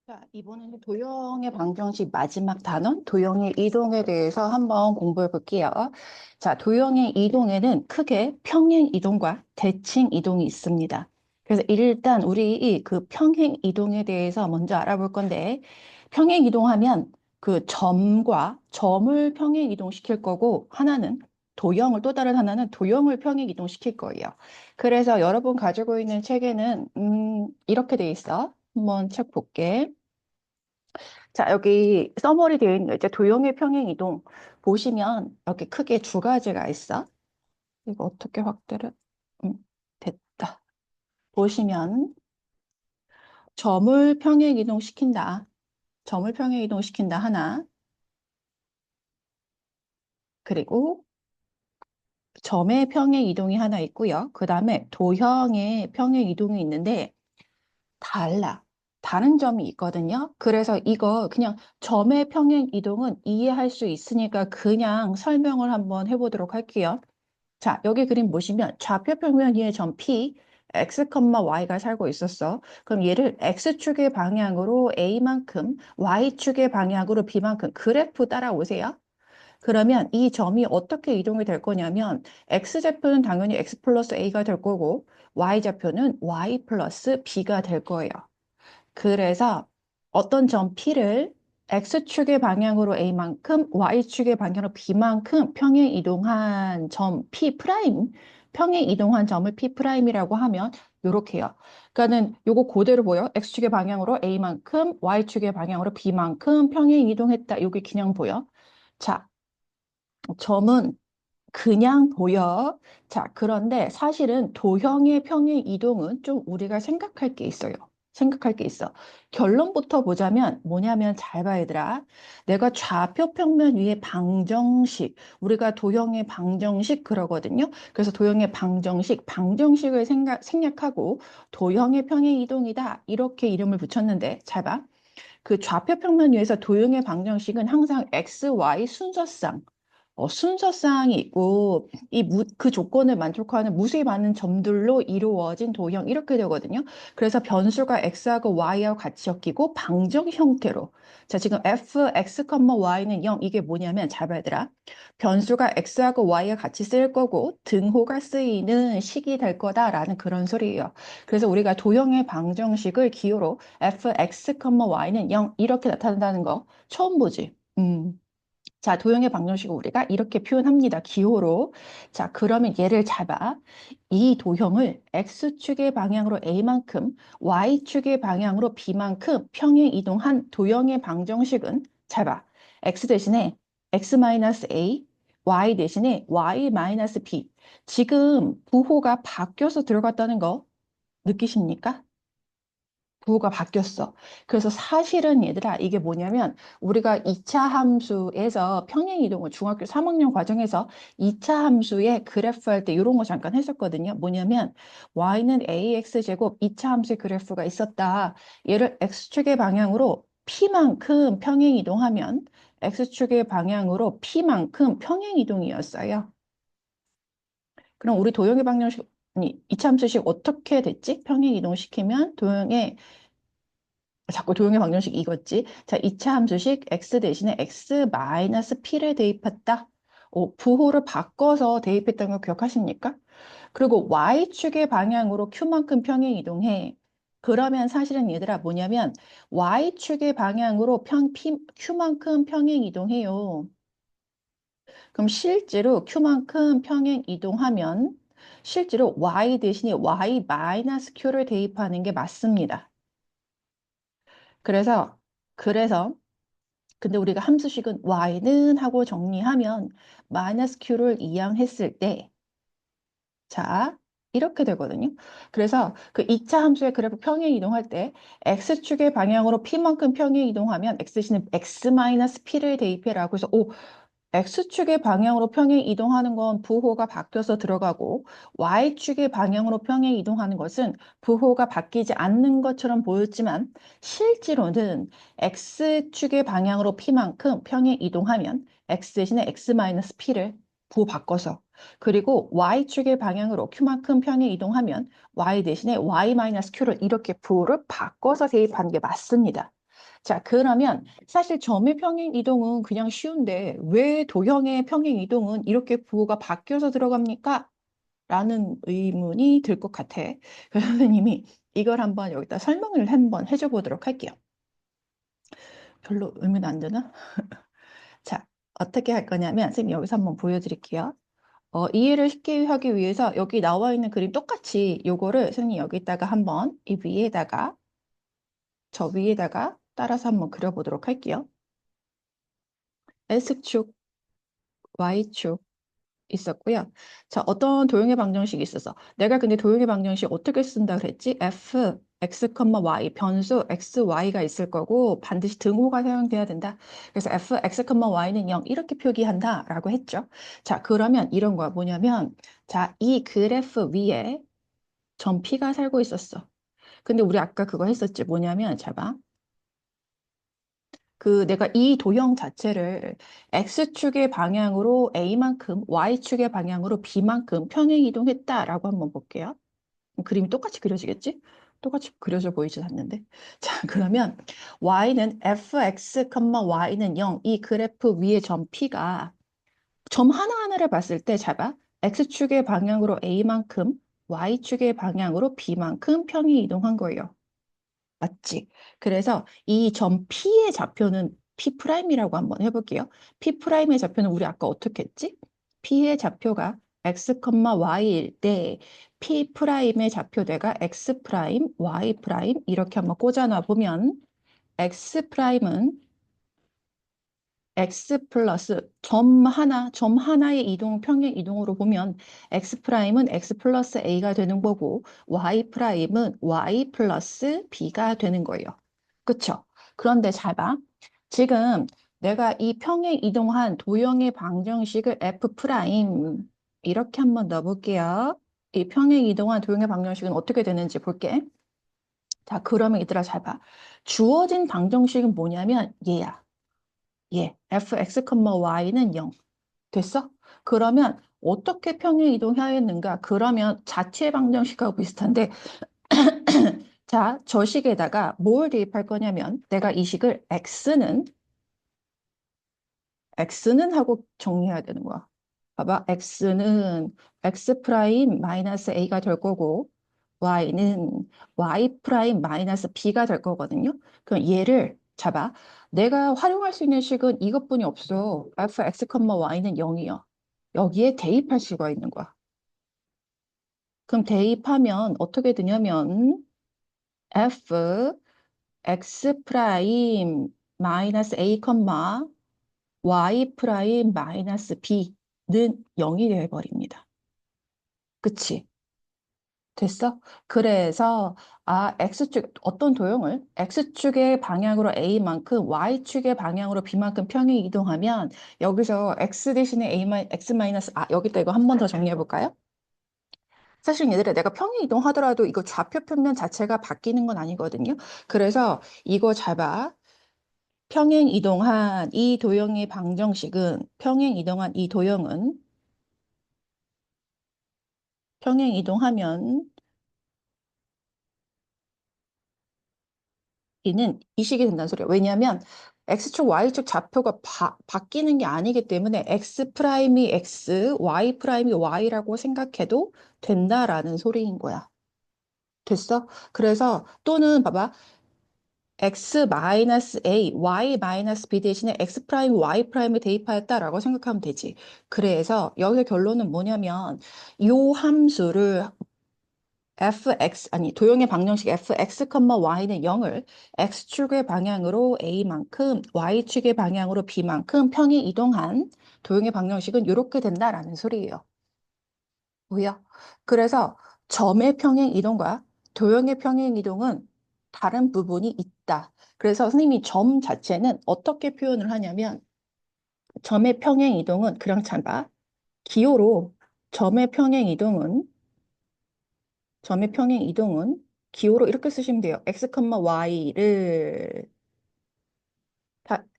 자, 이번에는 도형의 방정식 마지막 단원, 도형의 이동에 대해서 한번 공부해 볼게요. 자, 도형의 이동에는 크게 평행 이동과 대칭 이동이 있습니다. 그래서 일단 우리 그 평행 이동에 대해서 먼저 알아볼 건데, 평행 이동하면 그 점과 점을 평행 이동시킬 거고, 하나는 도형을, 또 다른 하나는 도형을 평행 이동시킬 거예요. 그래서 여러분 가지고 있는 책에는, 이렇게 돼 있어. 한번 책 볼게. 자, 여기 써머리 되어 있는 거 이제 도형의 평행 이동 보시면 여기 크게 두 가지가 있어. 이거 어떻게 확대를? 음, 됐다. 보시면 점을 평행 이동시킨다. 점을 평행 이동시킨다 하나. 그리고 점의 평행 이동이 하나 있고요. 그 다음에 도형의 평행 이동이 있는데 달라. 다른 점이 있거든요. 그래서 이거 그냥 점의 평행 이동은 이해할 수 있으니까 그냥 설명을 한번 해보도록 할게요. 자, 여기 그림 보시면 좌표 평면 위에 점 P, x, y가 살고 있었어. 그럼 얘를 x축의 방향으로 a만큼, y축의 방향으로 b만큼 그래프 따라오세요. 그러면 이 점이 어떻게 이동이 될 거냐면 x좌표는 당연히 x 플러스 a가 될 거고 y좌표는 y 플러스 b가 될 거예요. 그래서 어떤 점 P를 X축의 방향으로 A만큼, Y축의 방향으로 B만큼 평행 이동한 점 P 프라임, 평행 이동한 점을 P 프라임이라고 하면 요렇게요. 그러니까는 요거 그대로 보여. X축의 방향으로 A만큼, Y축의 방향으로 B만큼 평행 이동했다. 요게 그냥 보여. 자, 점은 그냥 보여. 자, 그런데 사실은 도형의 평행 이동은 좀 우리가 생각할 게 있어요. 생각할 게 있어. 결론부터 보자면 뭐냐면 잘 봐, 얘들아. 내가 좌표 평면 위에 방정식, 우리가 도형의 방정식 그러거든요. 그래서 도형의 방정식, 방정식을 생략하고 도형의 평행 이동이다. 이렇게 이름을 붙였는데 잘 봐. 그 좌표 평면 위에서 도형의 방정식은 항상 X, Y 순서상 순서사항이 있고 그 조건을 만족하는 무수히 많은 점들로 이루어진 도형 이렇게 되거든요. 그래서 변수가 x하고 y하고 같이 엮이고 방정 형태로 자 지금 f, x, y는 0 이게 뭐냐면 잘 봐야 되라. 변수가 x하고 y가 같이 쓰일 거고 등호가 쓰이는 식이 될 거다라는 그런 소리예요. 그래서 우리가 도형의 방정식을 기호로 f, x, y는 0 이렇게 나타낸다는 거 처음 보지? 자, 도형의 방정식을 우리가 이렇게 표현합니다. 기호로. 자, 그러면 얘를 잡아. 이 도형을 x축의 방향으로 a만큼, y축의 방향으로 b만큼 평행 이동한 도형의 방정식은 잡아. x 대신에 x-a, y 대신에 y-b. 지금 부호가 바뀌어서 들어갔다는 거 느끼십니까? 부호가 바뀌었어. 그래서 사실은 얘들아, 이게 뭐냐면 우리가 2차 함수에서 평행 이동을 중학교 3학년 과정에서 2차 함수의 그래프 할 때 이런 거 잠깐 했었거든요. 뭐냐면 y는 ax 제곱 2차 함수의 그래프가 있었다. 얘를 x축의 방향으로 p만큼 평행 이동하면 x축의 방향으로 p만큼 평행 이동이었어요. 그럼 우리 도형의 방정식 아니 2차 함수식 어떻게 됐지? 평행 이동시키면 도형의 자꾸 도형의 방정식 이거지. 자, 2차 함수식 x 대신에 x-p를 대입했다. 부호를 바꿔서 대입했다는 거 기억하십니까? 그리고 y축의 방향으로 q만큼 평행 이동해. 그러면 사실은 얘들아 뭐냐면 y축의 방향으로 q만큼 평행 이동해요. 그럼 실제로 q만큼 평행 이동하면 실제로 y 대신에 y-q를 대입하는 게 맞습니다. 그래서 그래서 근데 우리가 함수식은 y는 하고 정리하면 마이너스 q를 이항했을 때 자, 이렇게 되거든요. 그래서 그 2차 함수의 그래프 평행 이동할 때 x축의 방향으로 p만큼 평행 이동하면 x 대신에 x-p를 대입해라고 해서 X축의 방향으로 평행 이동하는 건 부호가 바뀌어서 들어가고 Y축의 방향으로 평행 이동하는 것은 부호가 바뀌지 않는 것처럼 보였지만 실제로는 X축의 방향으로 P만큼 평행 이동하면 X 대신에 X-P를 부호 바꿔서 그리고 Y축의 방향으로 Q만큼 평행 이동하면 Y 대신에 Y-Q를 이렇게 부호를 바꿔서 대입하는 게 맞습니다. 자, 그러면 사실 점의 평행 이동은 그냥 쉬운데 왜 도형의 평행 이동은 이렇게 부호가 바뀌어서 들어갑니까? 라는 의문이 들 것 같아. 그래서 선생님이 이걸 한번 여기다 설명을 한번 해줘 보도록 할게요. 별로 의문 안 드나? 자, 어떻게 할 거냐면 선생님 여기서 한번 보여드릴게요. 이해를 쉽게 하기 위해서 여기 나와 있는 그림 똑같이 요거를 선생님 여기다가 한번 이 위에다가 저 위에다가 따라서 한번 그려보도록 할게요. X축, Y축 있었고요. 자, 어떤 도형의 방정식이 있어서 내가 근데 도형의 방정식 어떻게 쓴다 그랬지? f, x, y 변수 x, y가 있을 거고 반드시 등호가 사용돼야 된다. 그래서 f, x, y는 0 이렇게 표기한다라고 했죠. 자, 그러면 이런 거야. 뭐냐면 자, 이 그래프 위에 점 P가 살고 있었어. 근데 우리 아까 그거 했었지. 뭐냐면 자 봐. 그 내가 이 도형 자체를 X축의 방향으로 A만큼, Y축의 방향으로 B만큼 평행 이동했다라고 한번 볼게요. 그림이 똑같이 그려지겠지? 똑같이 그려져 보이진 않는데. 자, 그러면 Y는 fx, y는 0. 이 그래프 위의 점 P가 점 하나하나를 봤을 때 잡아. X축의 방향으로 A만큼, Y축의 방향으로 B만큼 평행 이동한 거예요. 맞지? 그래서 이 점 P의 좌표는 P'이라고 한번 해볼게요. P'의 좌표는 우리 아까 어떻게 했지? P의 좌표가 x, y일 때 P'의 좌표대가 x', y' 이렇게 한번 꽂아놔 보면 x'은 x 플러스 점 하나의 이동, 평행 이동으로 보면 x'은 x 플러스 a가 되는 거고 y'은 y 플러스 b가 되는 거예요. 그쵸? 그런데 잘 봐. 지금 내가 이 평행 이동한 도형의 방정식을 f 프라임 이렇게 한번 넣어볼게요. 이 평행 이동한 도형의 방정식은 어떻게 되는지 볼게. 자, 그러면 얘들아 잘 봐. 주어진 방정식은 뭐냐면 얘야. 예, fx, y는 0. 됐어? 그러면 어떻게 평행 이동해야겠는가? 그러면 자체 방정식하고 비슷한데, 자, 저 식에다가 뭘 대입할 거냐면, 내가 이 식을 x는 하고 정리해야 되는 거야. 봐봐, x는 x 프라임 마이너스 a가 될 거고, y는 y 프라임 마이너스 b가 될 거거든요. 그럼 얘를 잡아. 내가 활용할 수 있는 식은 이것뿐이 없어. fx, y는 0이야. 여기에 대입할 수가 있는 거야. 그럼 대입하면 어떻게 되냐면 f x 프라임 마이너스 a, y 프라임 마이너스 b는 0이 되어버립니다. 그치? 됐어? 그래서 X축 어떤 도형을 X축의 방향으로 A만큼 Y축의 방향으로 B만큼 평행 이동하면 여기서 X 대신에 X 마이너스 여기다 이거 한 번 더 정리해 볼까요? 사실 얘들아 내가 평행 이동하더라도 이거 좌표 평면 자체가 바뀌는 건 아니거든요. 그래서 이거 잘 봐. 평행 이동한 이 도형의 방정식은 평행 이동하면 이는 이식이 된다는 소리예요. 왜냐하면 X축, Y축 좌표가 바뀌는 게 아니기 때문에 X 프라임이 X, Y 프라임이 Y라고 생각해도 된다라는 소리인 거야. 됐어? 그래서 또는 봐봐. X 마이너스 A, Y 마이너스 B 대신에 X 프라임, Y 프라임을 대입하였다라고 생각하면 되지. 그래서 여기서 결론은 뭐냐면 이 함수를 도형의 방정식 fx, y는 0을 x축의 방향으로 a만큼, y축의 방향으로 b만큼 평이 이동한 도형의 방정식은 이렇게 된다라는 소리예요. 뭐야? 그래서 점의 평행 이동과 도형의 평행 이동은 다른 부분이 있다. 그래서 선생님이 점 자체는 어떻게 표현을 하냐면 점의 평행 이동은 그냥 잘 봐. 기호로 점의 평행 이동은 기호로 이렇게 쓰시면 돼요. x, y를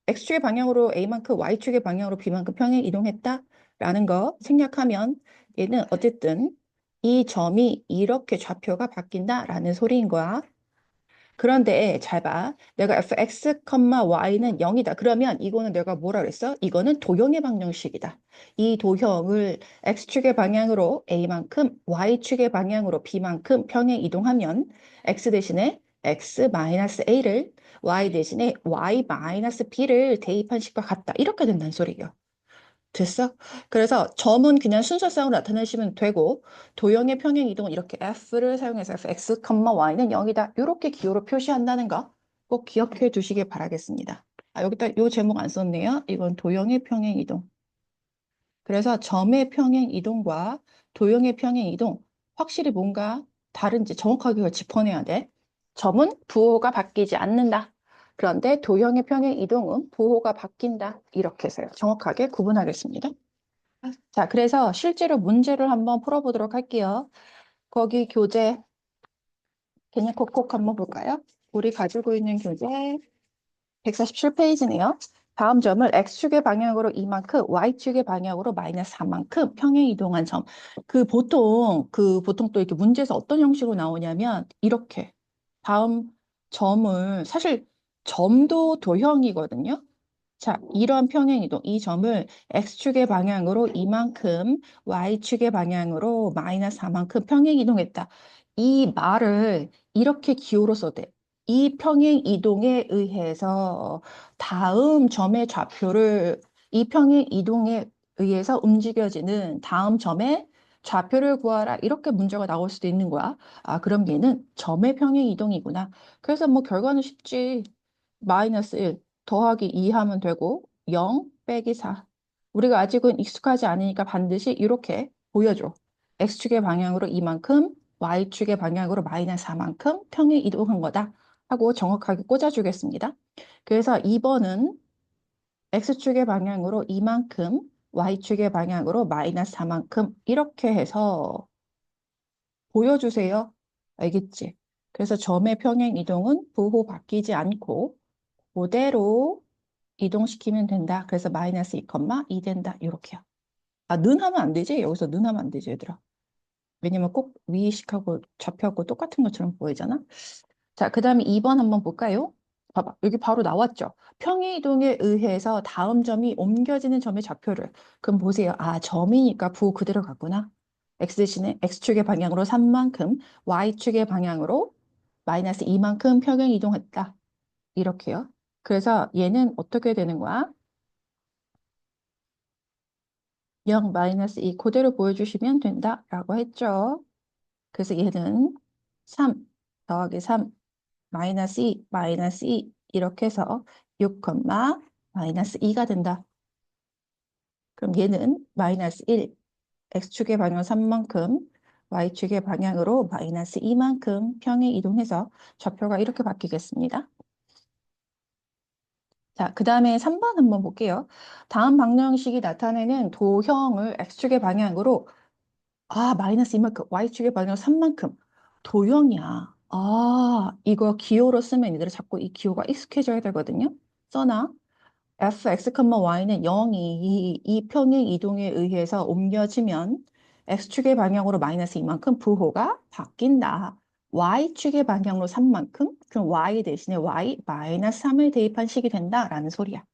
x축의 방향으로 a만큼 y축의 방향으로 b만큼 평행 이동했다라는 거 생략하면 얘는 어쨌든 이 점이 이렇게 좌표가 바뀐다라는 소리인 거야. 그런데 잘 봐. 내가 fx, y는 0이다. 그러면 이거는 내가 뭐라 그랬어? 이거는 도형의 방정식이다. 이 도형을 x축의 방향으로 a만큼, y축의 방향으로 b만큼 평행 이동하면 x 대신에 x-a를 y 대신에 y-b를 대입한 식과 같다. 이렇게 된다는 소리예요. 됐어? 그래서 점은 그냥 순서상으로 나타내시면 되고 도형의 평행 이동은 이렇게 f를 사용해서 fx, y는 0이다. 이렇게 기호로 표시한다는 거 꼭 기억해 두시길 바라겠습니다. 아, 여기다 요 제목 안 썼네요. 이건 도형의 평행 이동. 그래서 점의 평행 이동과 도형의 평행 이동 확실히 뭔가 다른지 정확하게 그걸 짚어내야 돼. 점은 부호가 바뀌지 않는다. 그런데 도형의 평행 이동은 부호가 바뀐다. 이렇게 해서요. 정확하게 구분하겠습니다. 자, 그래서 실제로 문제를 한번 풀어보도록 할게요. 거기 교재 그냥 콕콕 한번 볼까요? 우리 가지고 있는 교재 147페이지네요. 다음 점을 x축의 방향으로 이만큼, y축의 방향으로 마이너스 4만큼 평행 이동한 점. 보통 또 이렇게 문제에서 어떤 형식으로 나오냐면 이렇게 다음 점을 사실 점도 도형이거든요. 자, 이런 평행 이동, 이 점을 x축의 방향으로 이만큼, y축의 방향으로 마이너스 4만큼 평행 이동했다. 이 말을 이렇게 기호로 써도 돼. 이 평행 이동에 의해서 다음 점의 좌표를 이 평행 이동에 의해서 움직여지는 다음 점의 좌표를 구하라. 이렇게 문제가 나올 수도 있는 거야. 아, 그럼 얘는 점의 평행 이동이구나. 그래서 뭐 결과는 쉽지. 마이너스 1 더하기 2 하면 되고 0 빼기 4. 우리가 아직은 익숙하지 않으니까 반드시 이렇게 보여줘. x축의 방향으로 이만큼, y축의 방향으로 마이너스 4만큼 평행 이동한 거다 하고 정확하게 꽂아주겠습니다. 그래서 2번은 x축의 방향으로 이만큼, y축의 방향으로 마이너스 4만큼 이렇게 해서 보여주세요. 알겠지? 그래서 점의 평행 이동은 부호 바뀌지 않고 그대로 이동시키면 된다. 그래서 마이너스 2, 된다. 이렇게요. 아, 는 하면 안 되지? 여기서 는 하면 안 되지, 얘들아. 왜냐면 꼭 위의식하고 좌표하고 똑같은 것처럼 보이잖아. 자, 그 다음에 2번 한번 볼까요? 봐봐. 여기 바로 나왔죠. 평행이동에 의해서 다음 점이 옮겨지는 점의 좌표를. 그럼 보세요. 아, 점이니까 부호 그대로 갔구나. x 대신에 x축의 방향으로 3만큼, y축의 방향으로 마이너스 2만큼 평행 이동했다. 이렇게요. 그래서 얘는 어떻게 되는 거야? 0 마이너스 2 그대로 보여주시면 된다라고 했죠. 그래서 얘는 3 더하기 3 마이너스 2 이렇게 해서 6, 마이너스 2가 된다. 그럼 얘는 마이너스 1 x축의 방향 3만큼 y축의 방향으로 마이너스 2만큼 평행 이동해서 좌표가 이렇게 바뀌겠습니다. 자, 그 다음에 3번 한번 볼게요. 다음 방정식이 나타내는 도형을 x축의 방향으로 마이너스 2만큼, y축의 방향 3만큼. 도형이야. 아, 이거 기호로 쓰면 얘들아 자꾸 이 기호가 익숙해져야 되거든요. 써놔. fx, y는 0이 이 평행 이동에 의해서 옮겨지면 x축의 방향으로 마이너스 2만큼 부호가 바뀐다. y축의 방향으로 3만큼, 그럼 y 대신에 y 마이너스 3을 대입한 식이 된다라는 소리야.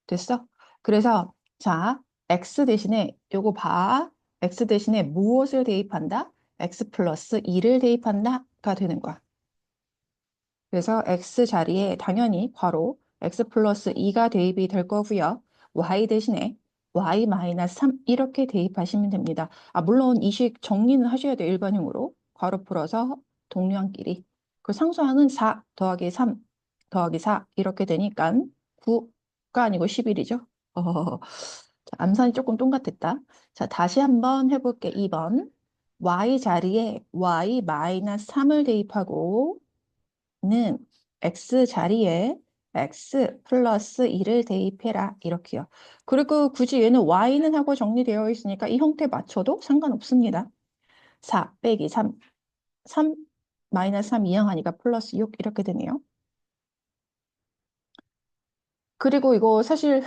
됐어? 그래서 자, x 대신에 요거 봐. x 대신에 무엇을 대입한다? x 플러스 2를 대입한다가 되는 거야. 그래서 x 자리에 당연히 괄호 x 플러스 2가 대입이 될 거고요. y 대신에 y 마이너스 3 이렇게 대입하시면 됩니다. 아, 물론 이 식 정리는 하셔야 돼요. 일반형으로. 괄호 풀어서 동류항끼리. 그 상수항은 4 더하기 3 더하기 4 이렇게 되니까 9가 아니고 11이죠. 자, 암산이 조금 똥같았다. 자, 다시 한번 해볼게. 2번. y 자리에 y 마이너스 3을 대입하고 는 x 자리에 x 플러스 2를 대입해라. 이렇게요. 그리고 굳이 얘는 y는 하고 정리되어 있으니까 이 형태 맞춰도 상관없습니다. 4 빼기 3, 3 마이너스 3 이항하니까 플러스 6 이렇게 되네요. 그리고 이거 사실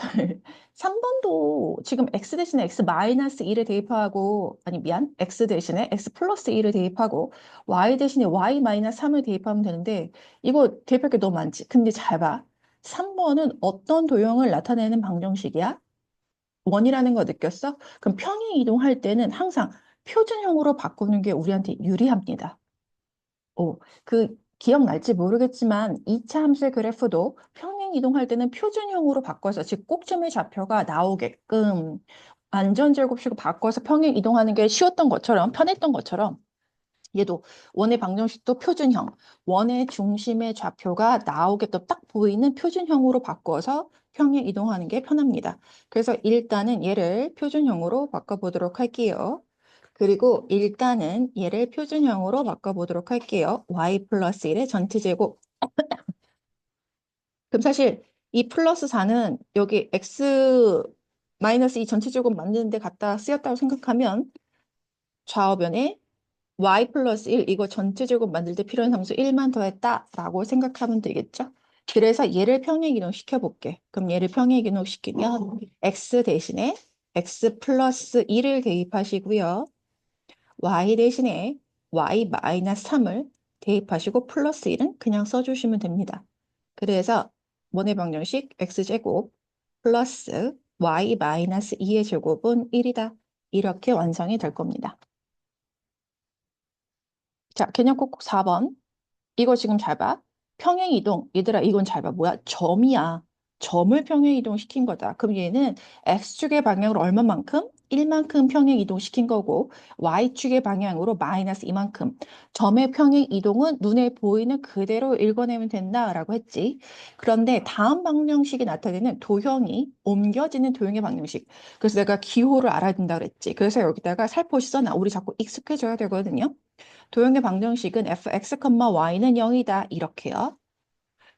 3번도 지금 x 대신에 x 마이너스 1을 대입하고, 아니 미안, x 대신에 x 플러스 1을 대입하고 y 대신에 y 마이너스 3을 대입하면 되는데 이거 대입할 게 너무 많지. 근데 잘 봐. 3번은 어떤 도형을 나타내는 방정식이야? 원이라는 거 느꼈어? 그럼 평행 이동할 때는 항상 표준형으로 바꾸는 게 우리한테 유리합니다. 기억날지 모르겠지만 2차 함수의 그래프도 평행 이동할 때는 표준형으로 바꿔서 즉 꼭지점의 좌표가 나오게끔 완전 제곱식으로 바꿔서 평행 이동하는 게 쉬웠던 것처럼 편했던 것처럼 얘도 원의 방정식도 표준형, 원의 중심의 좌표가 나오게끔 딱 보이는 표준형으로 바꿔서 평행 이동하는 게 편합니다. 그래서 일단은 얘를 표준형으로 바꿔보도록 할게요. 그리고 일단은 얘를 표준형으로 바꿔보도록 할게요. y 플러스 1의 전체 제곱. 그럼 사실 이 플러스 4는 여기 x 마이너스 이 전체 제곱 만드는 데 갖다 쓰였다고 생각하면 좌우변에 y 플러스 1 이거 전체 제곱 만들 때 필요한 함수 1만 더했다라고 생각하면 되겠죠? 그래서 얘를 평행 이동 시켜볼게. 그럼 얘를 평행 이동 시키면 x 대신에 x 플러스 1을 대입하시고요. y 대신에 y 마이너스 3을 대입하시고 플러스 1은 그냥 써주시면 됩니다. 그래서 원의 방정식 x제곱 플러스 y 마이너스 2의 제곱은 1이다. 이렇게 완성이 될 겁니다. 자, 개념 꼭꼭 4번. 이거 지금 잘 봐. 평행 이동. 얘들아, 이건 잘 봐. 뭐야? 점이야. 점을 평행 이동시킨 거다. 그럼 얘는 x축의 방향으로 얼마만큼? 1만큼 평행 이동시킨 거고 y축의 방향으로 마이너스 이만큼. 점의 평행 이동은 눈에 보이는 그대로 읽어내면 된다라고 했지. 그런데 다음 방정식이 나타내는 도형이 옮겨지는 도형의 방정식. 그래서 내가 기호를 알아야 된다 그랬지. 그래서 여기다가 살포시 써놔. 우리 자꾸 익숙해져야 되거든요. 도형의 방정식은 fx, y는 0이다. 이렇게요.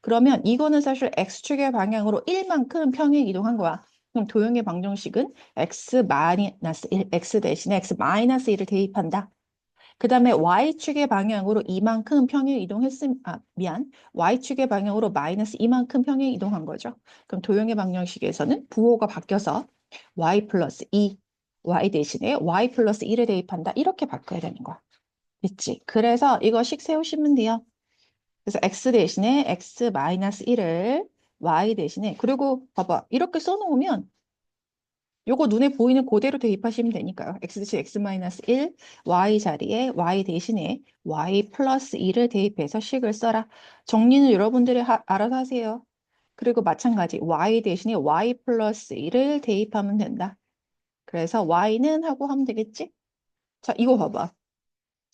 그러면 이거는 사실 x축의 방향으로 1만큼 평행 이동한 거야. 그럼 도형의 방정식은 x 마이너스 1, x 대신에 x 마이너스 1을 대입한다. 그 다음에 y축의 방향으로 이만큼 평행 미안. y축의 방향으로 마이너스 이만큼 평행 이동한 거죠. 그럼 도형의 방정식에서는 부호가 바뀌어서 y 플러스 2, y 대신에 y 플러스 1을 대입한다. 이렇게 바꿔야 되는 거야. 됐지? 그래서 이거씩 세우시면 돼요. 그래서 x 대신에 x 마이너스 1을 y 대신에 그리고 봐봐 이렇게 써놓으면 요거 눈에 보이는 그대로 대입하시면 되니까요. x 대신 x 마이너스 1 y 자리에 y 대신에 y 플러스 2를 대입해서 식을 써라. 정리는 여러분들이 알아서 하세요. 그리고 마찬가지 y 대신에 y 플러스 1을 대입하면 된다. 그래서 y는 하고 하면 되겠지? 자 이거 봐봐.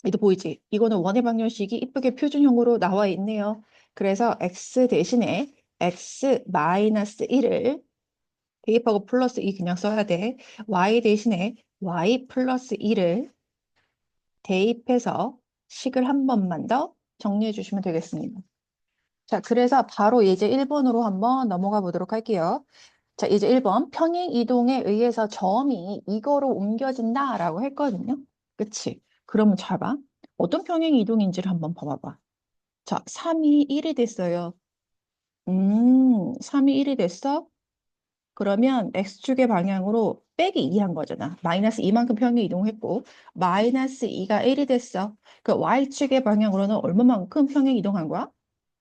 이거 보이지? 이거는 원의 방정식이 이쁘게 표준형으로 나와 있네요. 그래서 x 대신에 x 마이너스 1을 대입하고 플러스 2 그냥 써야 돼. y 대신에 y 플러스 2를 대입해서 식을 한 번만 더 정리해 주시면 되겠습니다. 자, 그래서 바로 예제 1번으로 한번 넘어가 보도록 할게요. 자, 이제 1번 평행 이동에 의해서 점이 이거로 옮겨진다라고 했거든요. 그치? 그러면 잘 봐. 어떤 평행 이동인지를 한번 봐봐봐. 자, 3이 1이 됐어요. 3이 1이 됐어? 그러면 x축의 방향으로 빼기 2 한 거잖아. 마이너스 2만큼 평행 이동했고 마이너스 2가 1이 됐어. 그 y축의 방향으로는 얼마만큼 평행 이동한 거야?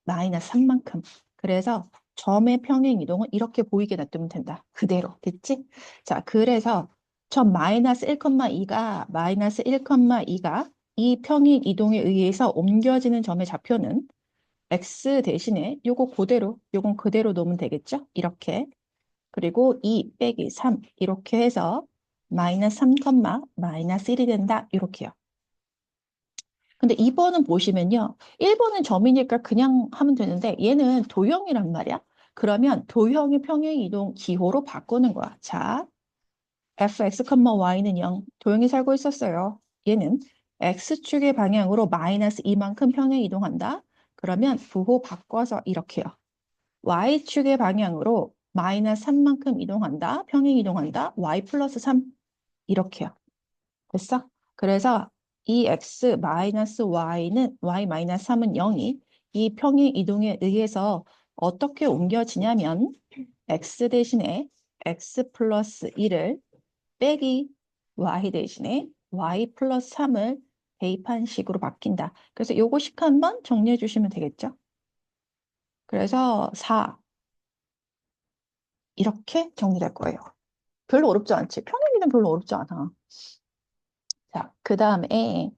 마이너스 3만큼. 그래서 점의 평행 이동은 이렇게 보이게 놔두면 된다. 그대로. 됐지? 자, 그래서 점 마이너스 1,2가 마이너스 1,2가 이 평행 이동에 의해서 옮겨지는 점의 좌표는 x 대신에 요거 그대로, 요건 그대로 놓으면 되겠죠? 이렇게. 그리고 2 빼기 3 이렇게 해서 마이너스 3, 마이너스 1이 된다. 이렇게요. 근데 2번은 보시면요. 1번은 점이니까 그냥 하면 되는데 얘는 도형이란 말이야. 그러면 도형의 평행 이동 기호로 바꾸는 거야. 자, fx, y는 0. 도형이 살고 있었어요. 얘는 x축의 방향으로 마이너스 2만큼 평행 이동한다. 그러면 부호 바꿔서 이렇게요. y축의 방향으로 마이너스 3만큼 이동한다. 평행 이동한다. y 플러스 3 이렇게요. 됐어? 그래서 이 x 마이너스 y는 y 마이너스 3은 0이 이 평행 이동에 의해서 어떻게 옮겨지냐면 x 대신에 x 플러스 1을 빼기 y 대신에 y 플러스 3을 대입한 식으로 바뀐다. 그래서 요거식 한번 정리해 주시면 되겠죠? 그래서 4 이렇게 정리될 거예요. 별로 어렵지 않지? 평행이동 별로 어렵지 않아. 자, 그 다음에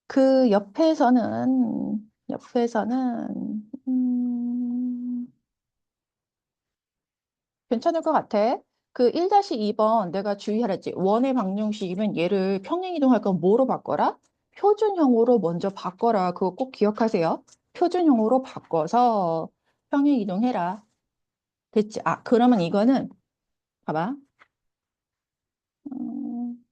그 옆에서는 괜찮을 것 같아. 그 1-2번 내가 주의하랬지. 원의 방정식이면 얘를 평행이동할 건 뭐로 바꿔라? 표준형으로 먼저 바꿔라. 그거 꼭 기억하세요. 표준형으로 바꿔서 평행이동해라. 됐지? 아, 그러면 이거는 봐봐. 음,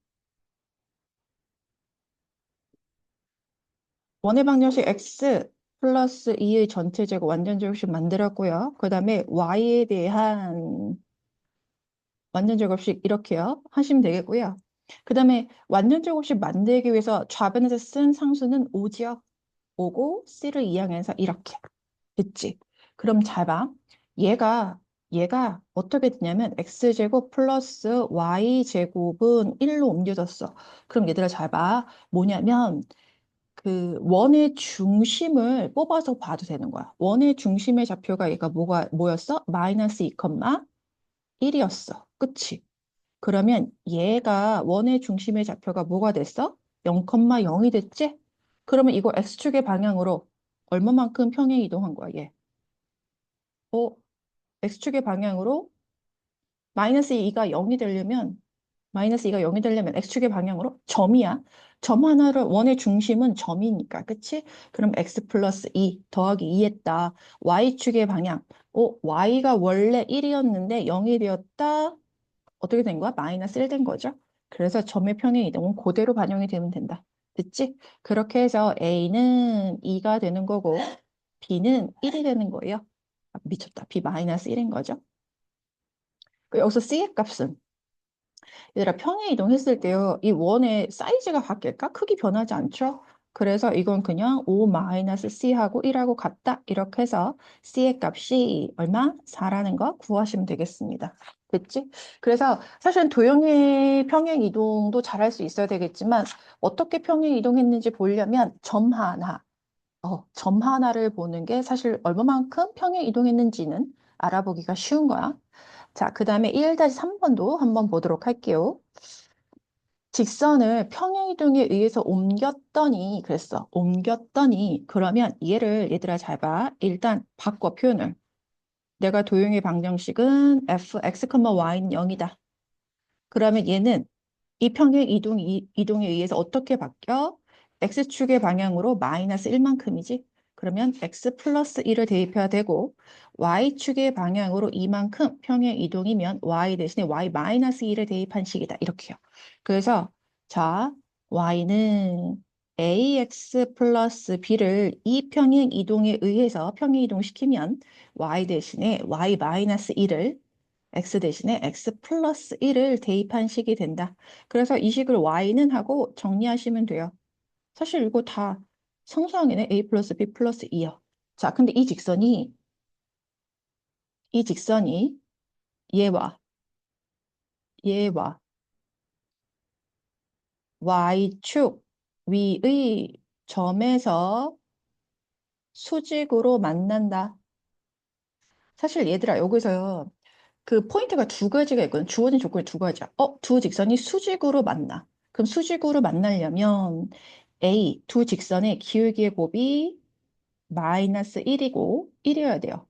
원의 방정식 x 플러스 2의 전체 제곱 완전 제곱식 만들었고요. 그 다음에 y에 대한 완전 제곱식 이렇게요. 하시면 되겠고요. 그 다음에 완전 제곱식 만들기 위해서 좌변에서 쓴 상수는 5지요. 5고 C를 이항해서 이렇게. 됐지? 그럼 잘 봐. 얘가 어떻게 되냐면 x제곱 플러스 y제곱은 1로 옮겨졌어. 그럼 얘들아 잘 봐. 뭐냐면 그 원의 중심을 뽑아서 봐도 되는 거야. 원의 중심의 좌표가 얘가 뭐였어? 마이너스 2,1이었어. 그치? 그러면 얘가 원의 중심의 좌표가 뭐가 됐어? 0,0이 됐지? 그러면 이거 x축의 방향으로 얼마만큼 평행 이동한 거야, 얘? x축의 방향으로 마이너스 2가 0이 되려면 x축의 방향으로 점이야. 점 하나를 원의 중심은 점이니까, 그치? 그럼 x 플러스 2 더하기 2 했다. y축의 방향. y가 원래 1이었는데 0이 되었다. 어떻게 된 거야? 마이너스 1 된 거죠. 그래서 점의 평행 이동은 그대로 반영이 되면 된다. 됐지? 그렇게 해서 A는 2가 되는 거고 B는 1이 되는 거예요. 아, 미쳤다. B 마이너스 1인 거죠. 여기서 C의 값은 얘들아 평행 이동했을 때요. 이 원의 사이즈가 바뀔까? 크기 변하지 않죠? 그래서 이건 그냥 5-C하고 1하고 같다. 이렇게 해서 C의 값이 얼마? 4라는 거 구하시면 되겠습니다. 됐지? 그래서 사실은 도형의 평행 이동도 잘할 수 있어야 되겠지만 어떻게 평행 이동했는지 보려면 점 하나를 보는 게 사실 얼마만큼 평행 이동했는지는 알아보기가 쉬운 거야. 자, 그 다음에 1-3번도 한번 보도록 할게요. 직선을 평행이동에 의해서 옮겼더니 그랬어. 옮겼더니 그러면 얘들아 잘 봐. 일단 바꿔 표현을. 내가 도형의 방정식은 fx, y는 0이다. 그러면 얘는 이 평행 이동에 의해서 어떻게 바뀌어? x축의 방향으로 마이너스 1만큼이지? 그러면 x 플러스 1을 대입해야 되고 y축의 방향으로 이만큼 평행 이동이면 y 대신에 y 마이너스 1을 대입한 식이다. 이렇게요. 그래서 자, y는 ax 플러스 b를 이 평행 이동에 의해서 평행 이동시키면 y 대신에 y 마이너스 1을 x 대신에 x 플러스 1을 대입한 식이 된다. 그래서 이 식을 y는 하고 정리하시면 돼요. 사실 이거 다 상수항이네. a 플러스 b 플러스 2요. 자, 근데 이 직선이 얘와 얘와 y축 위의 점에서 수직으로 만난다. 사실 얘들아 여기서 그 포인트가 두 가지가 있거든. 주어진 조건이 두 가지야. 두 직선이 수직으로 만나. 그럼 수직으로 만나려면 두 직선의 기울기의 곱이 마이너스 1이고 1이어야 돼요.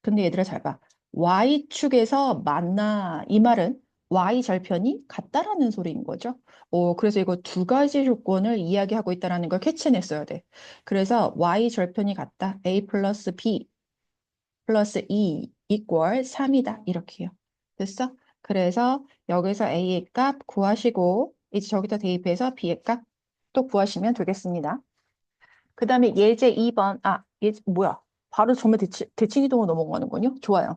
근데 얘들아 잘 봐. Y축에서 만나. 이 말은 Y절편이 같다라는 소리인 거죠. 그래서 이거 두 가지 조건을 이야기하고 있다는 걸 캐치해냈어야 돼. 그래서 Y절편이 같다. A 플러스 B 플러스 2 equal 3이다. 이렇게요. 됐어? 그래서 여기서 A의 값 구하시고 이제 저기다 대입해서 B의 값 또 구하시면 되겠습니다. 그 다음에 예제 2번. 뭐야. 바로 점의 대칭 이동으로 넘어가는군요. 좋아요.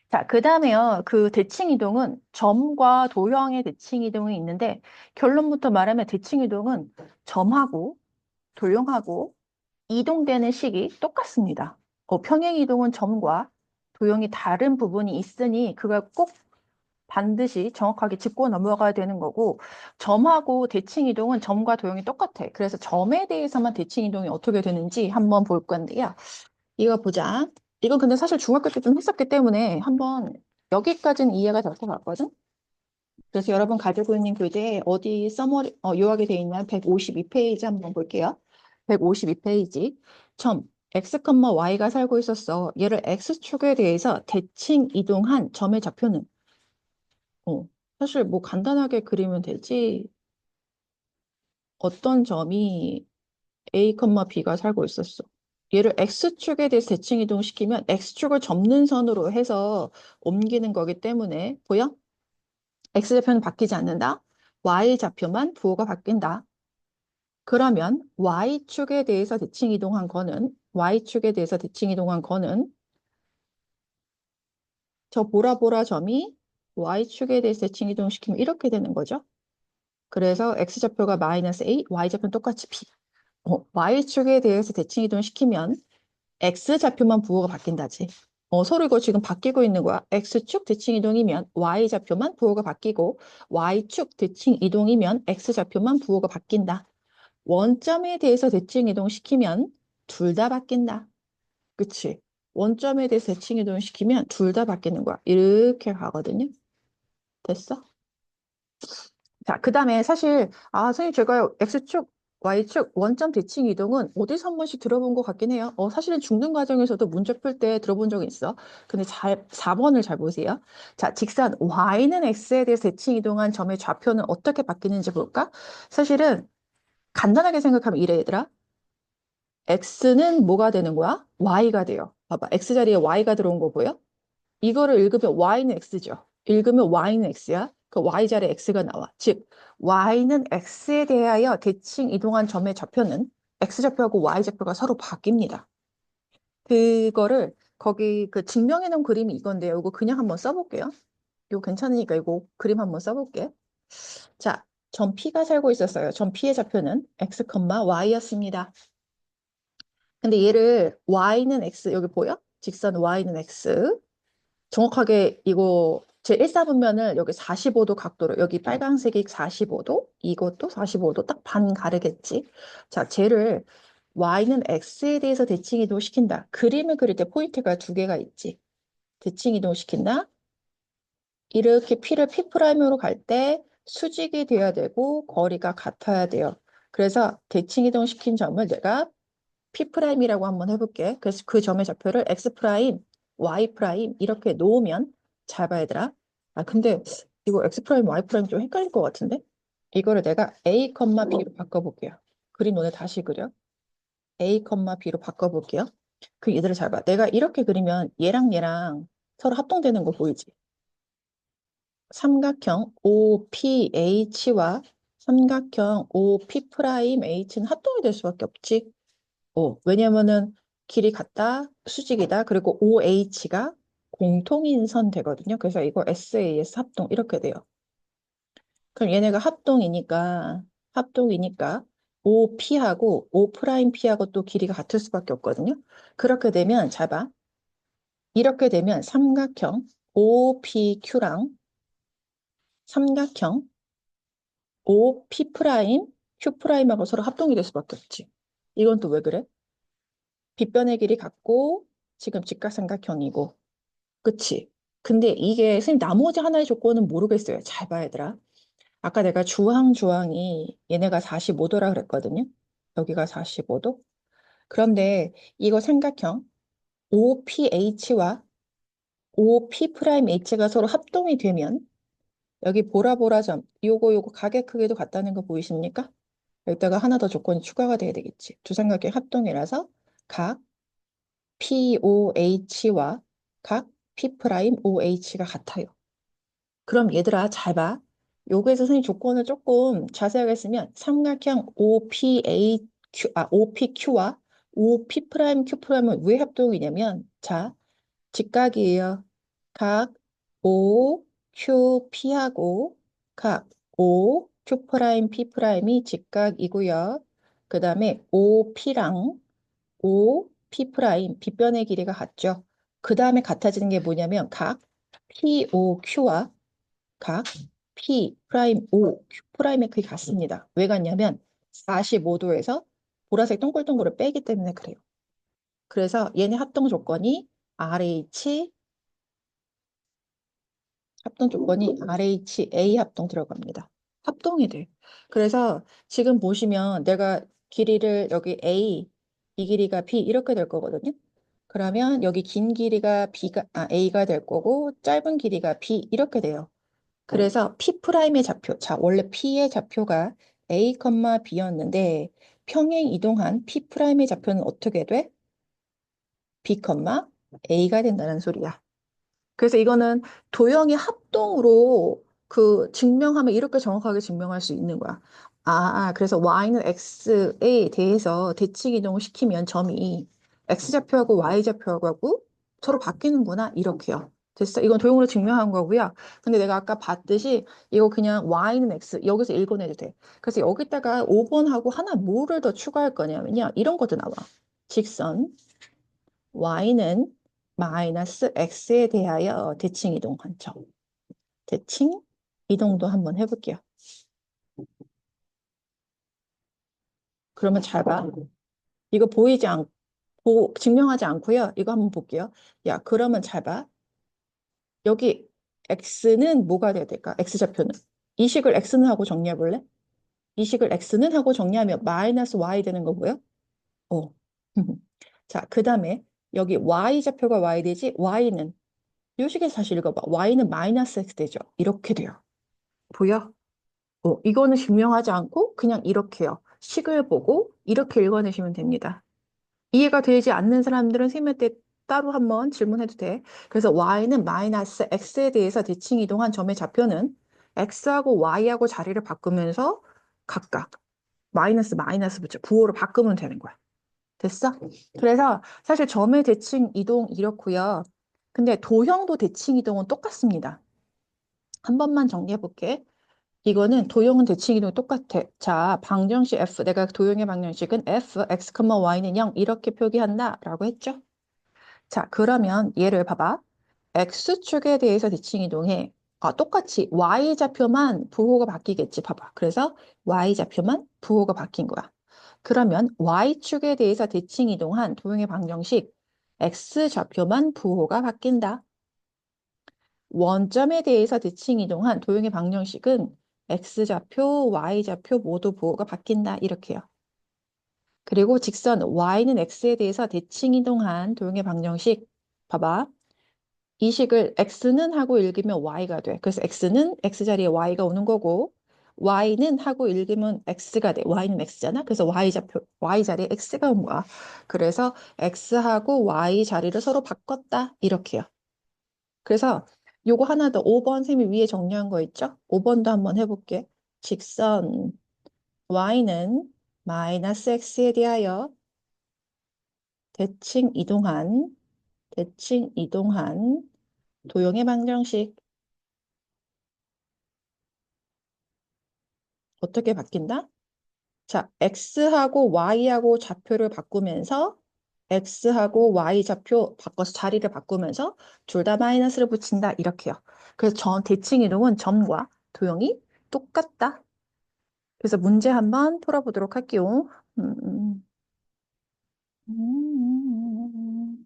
자, 그 다음에요. 그 대칭 이동은 점과 도형의 대칭 이동이 있는데 결론부터 말하면 대칭 이동은 점하고 도형하고 이동되는 식이 똑같습니다. 평행 이동은 점과 도형이 다른 부분이 있으니 그걸 꼭 반드시 정확하게 짚고 넘어가야 되는 거고, 점하고 대칭 이동은 점과 도형이 똑같아. 그래서 점에 대해서만 대칭 이동이 어떻게 되는지 한번 볼 건데요. 이거 보자. 이건 근데 사실 중학교 때 좀 했었기 때문에 한번 여기까지는 이해가 될 것 같거든. 그래서 여러분 가지고 있는 교재에 어디 써머리, 요약이 되어 있냐면 152페이지 한번 볼게요. 152페이지. 점 x, y가 살고 있었어. 얘를 x축에 대해서 대칭 이동한 점의 좌표는 사실 뭐 간단하게 그리면 되지. 어떤 점이 A, B가 살고 있었어. 얘를 X축에 대해서 대칭 이동시키면 X축을 접는 선으로 해서 옮기는 거기 때문에 보여? X좌표는 바뀌지 않는다. Y좌표만 부호가 바뀐다. 그러면 Y축에 대해서 대칭 이동한 거는 Y축에 대해서 대칭 이동한 거는 저 보라보라 점이 Y축에 대해서 대칭 이동시키면 이렇게 되는 거죠. 그래서 X좌표가 마이너스 A, Y좌표는 똑같이 B. Y축에 대해서 대칭 이동시키면 X좌표만 부호가 바뀐다지. 서로 이거 지금 바뀌고 있는 거야. X축 대칭 이동이면 Y좌표만 부호가 바뀌고 Y축 대칭 이동이면 X좌표만 부호가 바뀐다. 원점에 대해서 대칭 이동시키면 둘 다 바뀐다. 그치? 원점에 대해서 대칭 이동시키면 둘 다 바뀌는 거야. 이렇게 가거든요. 됐어? 자, 그 다음에 사실, 선생님 제가 X축, Y축 원점 대칭 이동은 어디서 한 번씩 들어본 것 같긴 해요. 사실은 중등 과정에서도 문제 풀 때 들어본 적이 있어. 근데 4번을 잘 보세요. 자, 직선 Y는 X에 대해서 대칭 이동한 점의 좌표는 어떻게 바뀌는지 볼까? 사실은 간단하게 생각하면 이래, 얘들아. X는 뭐가 되는 거야? Y가 돼요. 봐봐. X 자리에 Y가 들어온 거 보여? 이거를 읽으면 y는 x죠. 읽으면 y는 x야. 그 y 자리에 x가 나와. 즉 y는 x에 대하여 대칭 이동한 점의 좌표는 x좌표하고 y좌표가 서로 바뀝니다. 그거를 거기 그 증명해 놓은 그림이 이건데요. 이거 그냥 한번 써볼게요. 이거 괜찮으니까 이거 그림 한번 써볼게. 자, 점 P가 살고 있었어요. 점 P의 좌표는 x, y였습니다. 근데 얘를 y는 x 여기 보여? 직선 y는 x 정확하게 이거 제 1사분면을 여기 45도 각도로 여기 빨간색이 45도 이것도 45도 딱 반 가르겠지. 자, 쟤를 y는 x에 대해서 대칭 이동시킨다. 그림을 그릴 때 포인트가 두 개가 있지. 대칭 이동시킨다. 이렇게 P를 P'으로 갈 때 수직이 돼야 되고 거리가 같아야 돼요. 그래서 대칭 이동시킨 점을 내가 P'이라고 한번 해볼게. 그래서 그 점의 좌표를 X', Y' 이렇게 놓으면 잘 봐야 되라. 근데 이거 X', Y' 좀 헷갈릴 것 같은데? 이거를 내가 A, B로 바꿔볼게요. 그림 오늘 다시 그려. A, B로 바꿔볼게요. 그 얘들을 잘 봐. 내가 이렇게 그리면 얘랑 얘랑 서로 합동되는 거 보이지? 삼각형 OPH와 삼각형 OP'H는 합동이 될 수밖에 없지. 왜냐면은 길이 같다, 수직이다, 그리고 OH가 공통인선 되거든요. 그래서 이거 SAS 합동 이렇게 돼요. 그럼 얘네가 합동이니까 OP하고 O'P하고 또 길이가 같을 수밖에 없거든요. 그렇게 되면 잘 봐. 이렇게 되면 삼각형 OPQ랑 삼각형 OP', Q'하고 서로 합동이 될 수밖에 없지. 이건 또 왜 그래? 빗변의 길이 같고 지금 직각삼각형이고 그치? 근데 이게 선생님 나머지 하나의 조건은 모르겠어요. 잘 봐야 되라. 아까 내가 주황이 얘네가 45도라 그랬거든요. 여기가 45도. 그런데 이거 삼각형 OPH와 OP'H가 서로 합동이 되면 여기 보라보라점 요거 가게 크기도 같다는 거 보이십니까? 여기다가 하나 더 조건이 추가가 돼야 되겠지. 두 삼각형 합동이라서 각 POH와 각 P'OH가 같아요. 그럼 얘들아 잘 봐. 요거에서 선생님 조건을 조금 자세하게 쓰면 삼각형 OPQ와 OP'Q'은 왜 합동이냐면 자, 직각이에요. 각 OQP하고 각 OQ'P'이 직각이고요. 그 다음에 OP랑 OP', 빗변의 길이가 같죠. 그 다음에 같아지는 게 뭐냐면 각 POQ와 각 P 프라임 O Q 프라임의 크기 같습니다. 왜 같냐면 45도에서 보라색 동글동글을 빼기 때문에 그래요. 그래서 얘네 합동 조건이 RH 합동 조건이 RHA 합동 들어갑니다. 합동이 돼. 그래서 지금 보시면 내가 길이를 여기 A, 이 길이가 B 이렇게 될 거거든요. 그러면 여기 긴 길이가 A가 될 거고 짧은 길이가 B 이렇게 돼요. 그래서 P'의 좌표. 자, 원래 P의 좌표가 A, B였는데 평행 이동한 P'의 좌표는 어떻게 돼? B, A가 된다는 소리야. 그래서 이거는 도형의 합동으로 그 증명하면 이렇게 정확하게 증명할 수 있는 거야. 그래서 y는 x에 대해서 대칭 이동을 시키면 점이 x좌표하고 y좌표하고 서로 바뀌는구나. 이렇게요. 됐어. 이건 도형으로 증명한 거고요. 근데 내가 아까 봤듯이 이거 그냥 y는 x 여기서 읽어내도 돼. 그래서 여기다가 5번하고 하나 뭐를 더 추가할 거냐면요. 이런 것도 나와. 직선 y는 마이너스 x에 대하여 대칭 이동한 점. 대칭 이동도 한번 해볼게요. 그러면 잘 봐. 이거 증명하지 않고요. 이거 한번 볼게요. 야, 그러면 잘 봐. 여기 x는 뭐가 돼야 될까? x좌표는. 이식을 x는 하고 정리해 볼래? 이식을 x는 하고 정리하면 마이너스 y 되는 거고요. 어. 자, 그 다음에 여기 y좌표가 y 되지? y는 요 식에서 다시 읽어봐. y는 마이너스 x 되죠. 이렇게 돼요. 보여? 이거는 증명하지 않고 그냥 이렇게요. 식을 보고 이렇게 읽어내시면 됩니다. 이해가 되지 않는 사람들은 생명 때 따로 한번 질문해도 돼. 그래서 y는 마이너스 x에 대해서 대칭 이동한 점의 좌표는 x하고 y하고 자리를 바꾸면서 각각 마이너스 붙여 부호로 바꾸면 되는 거야. 됐어? 그래서 사실 점의 대칭 이동 이렇고요. 근데 도형도 대칭 이동은 똑같습니다. 한 번만 정리해 볼게. 이거는 도형은 대칭 이동이 똑같아. 자, 방정식 F, 내가 도형의 방정식은 F, X, Y는 0 이렇게 표기한다 라고 했죠? 자, 그러면 얘를 봐봐. X축에 대해서 대칭 이동해. 똑같이 Y좌표만 부호가 바뀌겠지. 봐봐. 그래서 Y좌표만 부호가 바뀐 거야. 그러면 Y축에 대해서 대칭 이동한 도형의 방정식 X좌표만 부호가 바뀐다. 원점에 대해서 대칭 이동한 도형의 방정식은 x좌표, y좌표 모두 부호가 바뀐다. 이렇게요. 그리고 직선 y는 x에 대해서 대칭 이동한 도형의 방정식 봐봐. 이 식을 x는 하고 읽으면 y가 돼. 그래서 x는 x 자리에 y가 오는 거고 y는 하고 읽으면 x가 돼. y는 x잖아. 그래서 y 자리에 x가 온 거야. 그래서 x하고 y 자리를 서로 바꿨다. 이렇게요. 그래서 요거 하나 더 5번 쌤이 위에 정리한 거 있죠? 5번도 한번 해볼게. 직선 y는 마이너스 x에 대하여 대칭 이동한 도형의 방정식 어떻게 바뀐다? 자, x하고 y하고 좌표를 바꾸면서 x하고 y 좌표 바꿔서 자리를 바꾸면서 둘 다 마이너스를 붙인다 이렇게요. 그래서 대칭 이동은 점과 도형이 똑같다. 그래서 문제 한번 풀어보도록 할게요. 음, 음,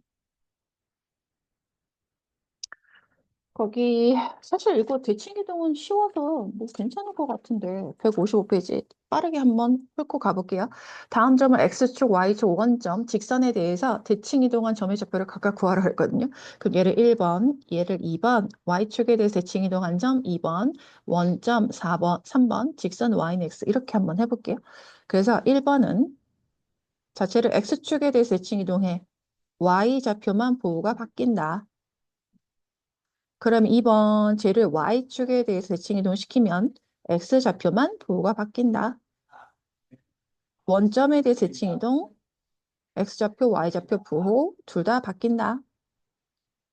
거기 사실 이거 대칭이동은 쉬워서 뭐 괜찮을 것 같은데 155페이지 빠르게 한번 훑고 가볼게요. 다음 점은 X축, Y축 원점, 직선에 대해서 대칭이동한 점의 좌표를 각각 구하라 했거든요. 그럼 얘를 1번, 얘를 2번, Y축에 대해서 대칭이동한 점 2번, 원점 4번, 3번, 직선 Y는 X 이렇게 한번 해볼게요. 그래서 1번은 자체를 X축에 대해서 대칭 이동해. Y좌표만 부호가 바뀐다. 그럼 2번 쟤를 Y축에 대해서 대칭 이동시키면 X좌표만 부호가 바뀐다. 원점에 대해서 대칭 이동, X좌표, Y좌표 부호 둘 다 바뀐다.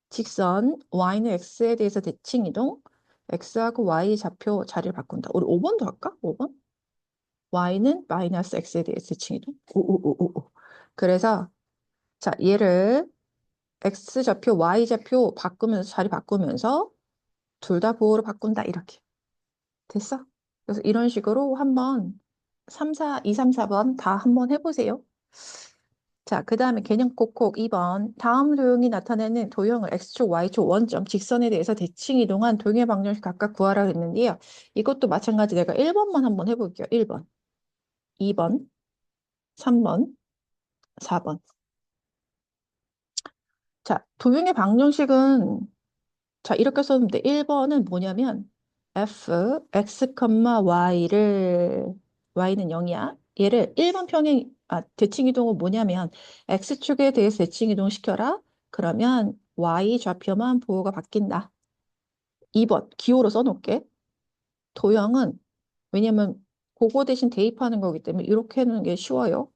직선 Y는 X에 대해서 대칭 이동, X하고 Y좌표 자리를 바꾼다. 우리 5번도 할까? 5번? Y는 마이너스 X에 대해서 대칭 이동. 오오오오. 그래서 자, 얘를 X좌표, Y좌표 바꾸면서, 자리 바꾸면서 둘 다 부호로 바꾼다. 이렇게. 됐어? 그래서 이런 식으로 한번 2, 3, 4번 다 한번 해보세요. 자, 그 다음에 개념 꼭꼭 2번. 다음 도형이 나타내는 도형을 X축, Y축 원점, 직선에 대해서 대칭 이동한 도형의 방정식 각각 구하라 했는데요. 이것도 마찬가지 내가 1번만 한번 해볼게요. 1번, 2번, 3번, 4번. 자, 도형의 방정식은 자, 이렇게 썼는데 1번은 뭐냐면 x, y는 0이야. 얘를 1번 대칭 이동은 뭐냐면 x축에 대해서 대칭 이동 시켜라. 그러면 y 좌표만 부호가 바뀐다. 2번 기호로 써놓을게. 도형은 왜냐면 그거 대신 대입하는 거기 때문에 이렇게 해놓는 게 쉬워요.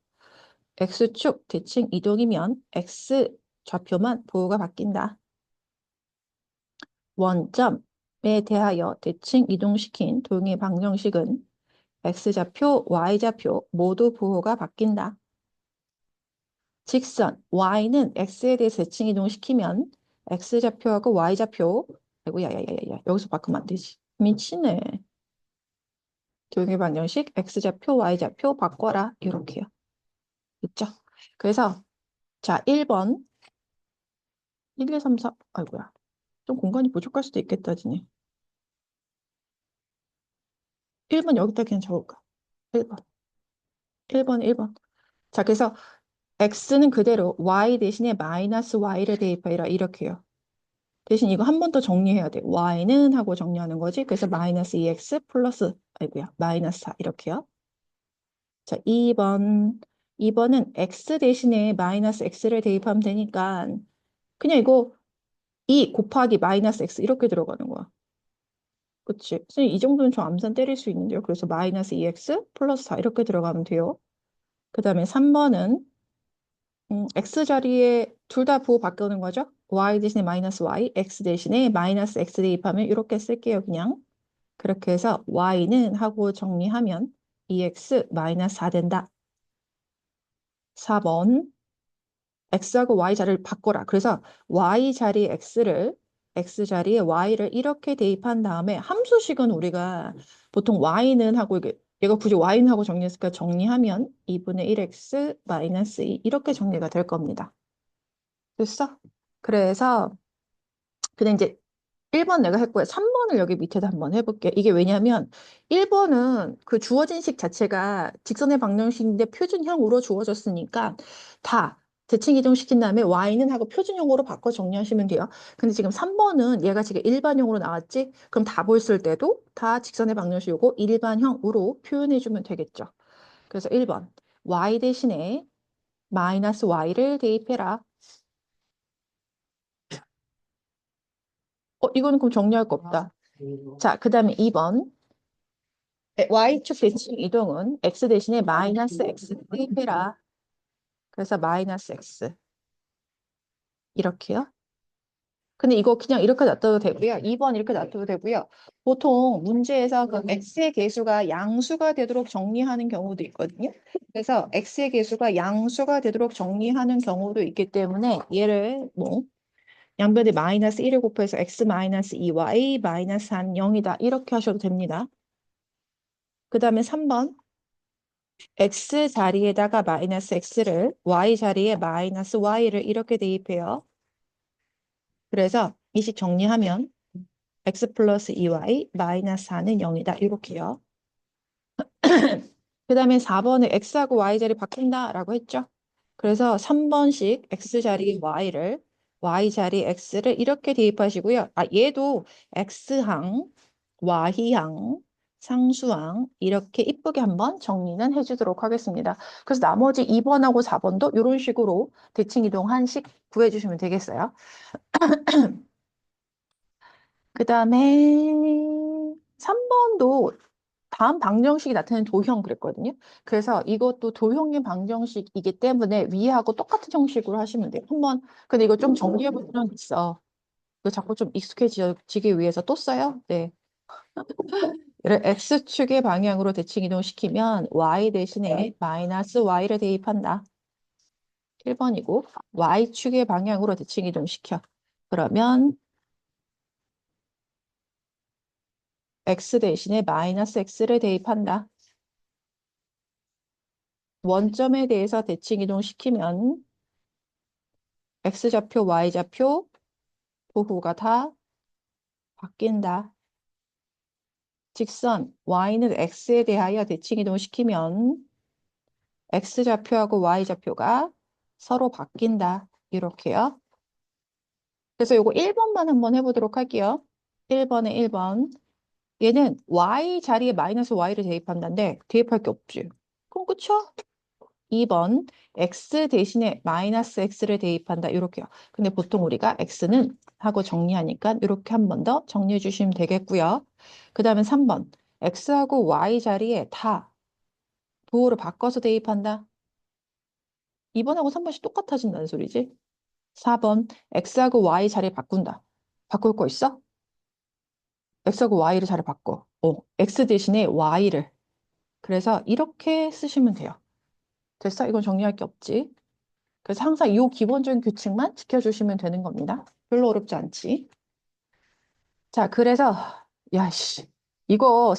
x축 대칭 이동이면 x 좌표만 부호가 바뀐다. 원점에 대하여 대칭 이동시킨 도형의 방정식은 x좌표, y좌표 모두 부호가 바뀐다. 직선 y는 x에 대해서 대칭 이동시키면 x좌표하고 y좌표 아이고 야야야야 여기서 바꾸면 안 되지. 미치네. 도형의 방정식 x좌표, y좌표 바꿔라. 이렇게요. 됐죠? 그래서 자 1번 1, 2, 3, 4 아이고야. 좀 공간이 부족할 수도 있겠다, 지네. 1번 여기다 그냥 적을까? 1번. 1번. 자, 그래서 x는 그대로 y 대신에 마이너스 y를 대입하라 이렇게요. 대신 이거 한 번 더 정리해야 돼. y는 하고 정리하는 거지. 그래서 마이너스 2x 플러스 아이고야 마이너스 4 이렇게요. 자, 2번은 x 대신에 마이너스 x를 대입하면 되니까 그냥 이거 2 곱하기 마이너스 x 이렇게 들어가는 거야. 그치? 선생님 이 정도는 저 암산 때릴 수 있는데요. 그래서 마이너스 2x 플러스 4 이렇게 들어가면 돼요. 그 다음에 3번은 x 자리에 둘 다 부호 바꾸는 거죠. y 대신에 마이너스 y, x 대신에 마이너스 x 대입하면 이렇게 쓸게요. 그냥. 그렇게 해서 y는 하고 정리하면 2x 마이너스 4 된다. 4번 x하고 y 자리를 바꿔라. 그래서 y 자리에 x 자리에 y를 이렇게 대입한 다음에 함수식은 우리가 보통 y는 하고 얘가 굳이 y는 하고 정리했으니까 정리하면 2분의 1x 마이너스 2 이렇게 정리가 될 겁니다. 됐어? 그래서 근데 이제 1번 내가 했고요. 3번을 여기 밑에다 한번 해볼게. 이게 왜냐면 1번은 그 주어진 식 자체가 직선의 방정식인데 표준형으로 주어졌으니까 다 대칭 이동시킨 다음에 y는 하고 표준형으로 바꿔 정리하시면 돼요. 근데 지금 3번은 얘가 지금 일반형으로 나왔지? 그럼 답을 쓸 때도 다 직선의 방정식이고 일반형으로 표현해주면 되겠죠. 그래서 1번 y 대신에 마이너스 y를 대입해라. 이거는 그럼 정리할 거 없다. 자, 그 다음에 2번. Y축 대칭 이동은 X 대신에 마이너스 X 대입해라. 그래서 마이너스 X. 이렇게요. 근데 이거 그냥 이렇게 놔둬도 되고요. 2번 이렇게 놔둬도 되고요. 보통 문제에서 그 X의 개수가 양수가 되도록 정리하는 경우도 있거든요. 그래서 X의 개수가 양수가 되도록 정리하는 경우도 있기 때문에 얘를 뭐 양변에 마이너스 1을 곱해서 X 마이너스 2Y 마이너스 4는 0이다. 이렇게 하셔도 됩니다. 그 다음에 3번 x 자리에다가 마이너스 x를 y 자리에 마이너스 y를 이렇게 대입해요. 그래서 이 식 정리하면 x 플러스 2y 마이너스 4는 0이다. 이렇게요. 그 다음에 4번은 x하고 y 자리 바꾼다라고 했죠. 그래서 3번씩 x 자리에 y를 y 자리 x를 이렇게 대입하시고요. 얘도 x항, y항, 상수항 이렇게 이쁘게 한번 정리는 해주도록 하겠습니다. 그래서 나머지 2번하고 4번도 이런 식으로 대칭 이동 한식 구해주시면 되겠어요. 그 다음에 3번도 다음 방정식이 나타내는 도형 그랬거든요. 그래서 이것도 도형의 방정식이기 때문에 위하고 똑같은 형식으로 하시면 돼요. 한번 근데 이거 좀 정리해 볼 필요는 있어. 이거 자꾸 좀 익숙해지기 위해서 또 써요. 네. 얘를 x축의 방향으로 대칭 이동시키면 y 대신에 마이너스 y를 대입한다. 1번이고 y축의 방향으로 대칭 이동시켜. 그러면 x 대신에 마이너스 x를 대입한다. 원점에 대해서 대칭 이동시키면 x좌표, y좌표, 부호가 다 바뀐다. 직선 y는 x에 대하여 대칭 이동시키면 x좌표하고 y좌표가 서로 바뀐다. 이렇게요. 그래서 요거 1번만 한번 해보도록 할게요. 1번에 1번. 얘는 y 자리에 마이너스 y를 대입한다는데 대입할 게 없지. 그럼 그쵸? 2번 x 대신에 마이너스 x를 대입한다. 이렇게요. 근데 보통 우리가 x는 하고 정리하니까 이렇게 한 번 더 정리해 주시면 되겠고요. 그 다음에 3번 x하고 y 자리에 다 부호를 바꿔서 대입한다. 2번하고 3번씩 똑같아진다는 소리지. 4번 x하고 y 자리 바꾼다. 바꿀 거 있어? x하고 y를 자리 바꿔. x 대신에 y를. 그래서 이렇게 쓰시면 돼요. 됐어? 이건 정리할 게 없지. 그래서 항상 이 기본적인 규칙만 지켜주시면 되는 겁니다. 별로 어렵지 않지. 자, 그래서 야씨 이거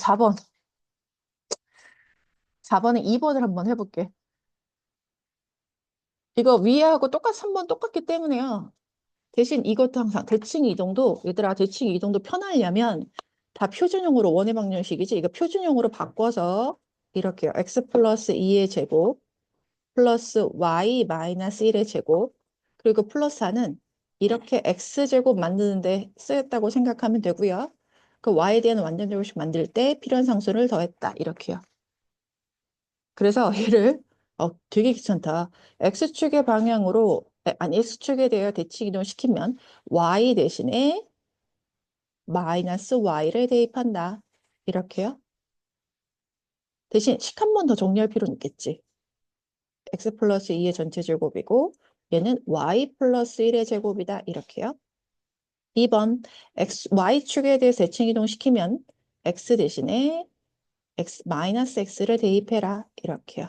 4번에 2번을 한번 해볼게. 이거 위에하고 3번 똑같기 때문에요. 대신 이것도 항상 대칭 이동도 얘들아 대칭 이동도 편하려면 다 표준형으로 원의 방정식이지. 이거 표준형으로 바꿔서 이렇게요. x 플러스 2의 제곱 플러스 y 마이너스 1의 제곱 그리고 플러스 4는 이렇게 x제곱 만드는데 쓰였다고 생각하면 되고요. 그 y에 대한 완전제곱식 만들 때 필요한 상수를 더했다. 이렇게요. 그래서 얘를 되게 귀찮다. x축의 방향으로 아니 x축에 대해 대칭 이동시키면 y 대신에 마이너스 y를 대입한다. 이렇게요. 대신 식 한 번 더 정리할 필요는 있겠지. x 플러스 2의 전체 제곱이고 얘는 y 플러스 1의 제곱이다. 이렇게요. 2번 y축에 대해서 대칭 이동시키면 x 대신에 마이너스 x를 대입해라. 이렇게요.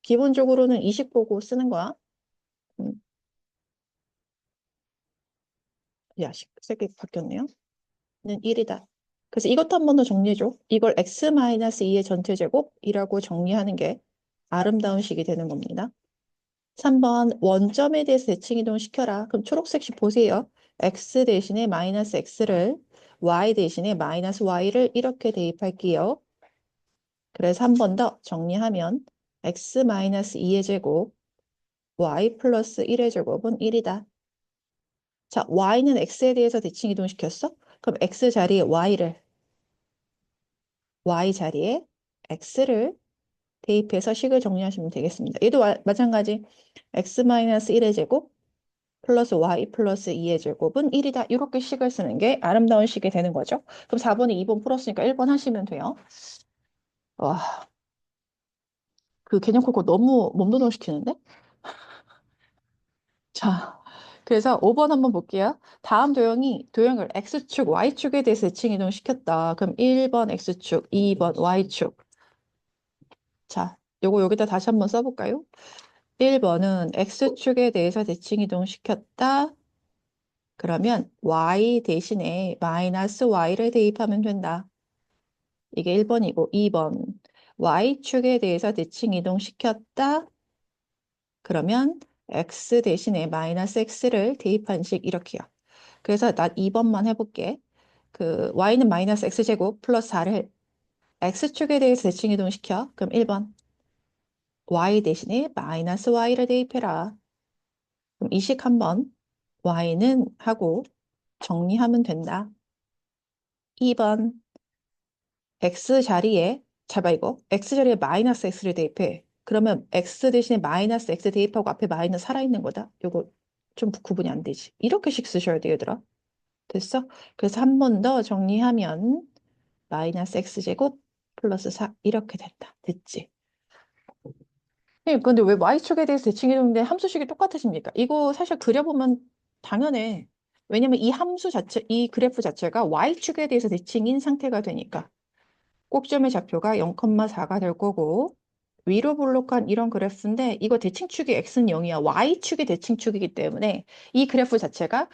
기본적으로는 이식 보고 쓰는 거야. 음, 야, 색이 바뀌었네요. 는 1이다. 그래서 이것도 한 번 더 정리해줘. 이걸 x-2의 전체 제곱이라고 정리하는 게 아름다운 식이 되는 겁니다. 3번 원점에 대해서 대칭 이동시켜라. 그럼 초록색식 보세요. x 대신에 마이너스 x를 y 대신에 마이너스 y를 이렇게 대입할게요. 그래서 한 번 더 정리하면 x-2의 제곱 y 플러스 1의 제곱은 1이다. 자, y는 x에 대해서 대칭 이동시켰어? 그럼 x 자리에 y 자리에 x를 대입해서 식을 정리하시면 되겠습니다. 얘도 마찬가지 x-1의 제곱 플러스 y 플러스 2의 제곱은 1이다. 이렇게 식을 쓰는 게 아름다운 식이 되는 거죠. 그럼 4번에 2번 풀었으니까 1번 하시면 돼요. 와, 그 개념 콜코 너무 몸도동 시키는데? 자, 그래서 5번 한번 볼게요. 다음 도형을 x축, y축에 대해서 대칭 이동시켰다. 그럼 1번 x축, 2번 y축. 자, 요거 여기다 다시 한번 써볼까요? 1번은 x축에 대해서 대칭 이동시켰다. 그러면 y 대신에 마이너스 y를 대입하면 된다. 이게 1번이고 2번 y축에 대해서 대칭 이동시켰다. 그러면 x 대신에 마이너스 x를 대입한 식 이렇게요. 그래서 나 2번만 해볼게. 그 y는 마이너스 x제곱 플러스 4를 x축에 대해서 대칭 이동시켜. 그럼 1번 y 대신에 마이너스 y를 대입해라. 그럼 이 식 한번 y는 하고 정리하면 된다. 2번 x 자리에 잡아 이거 x 자리에 마이너스 x를 대입해. 그러면 x 대신에 마이너스 x 대입하고 앞에 마이너스 살아있는 거다. 요거 좀 구분이 안 되지. 이렇게씩 쓰셔야 돼요, 얘들아. 됐어? 그래서 한 번 더 정리하면 마이너스 x제곱 플러스 4 이렇게 된다. 됐지? 네, 근데 왜 y축에 대해서 대칭이동인데 함수식이 똑같으십니까? 이거 사실 그려보면 당연해. 왜냐면 이 함수 자체, 이 그래프 자체가 y축에 대해서 대칭인 상태가 되니까. 꼭점의 좌표가 0,4가 될 거고 위로 볼록한 이런 그래프인데 이거 대칭축이 x는 0이야. y축이 대칭축이기 때문에 이 그래프 자체가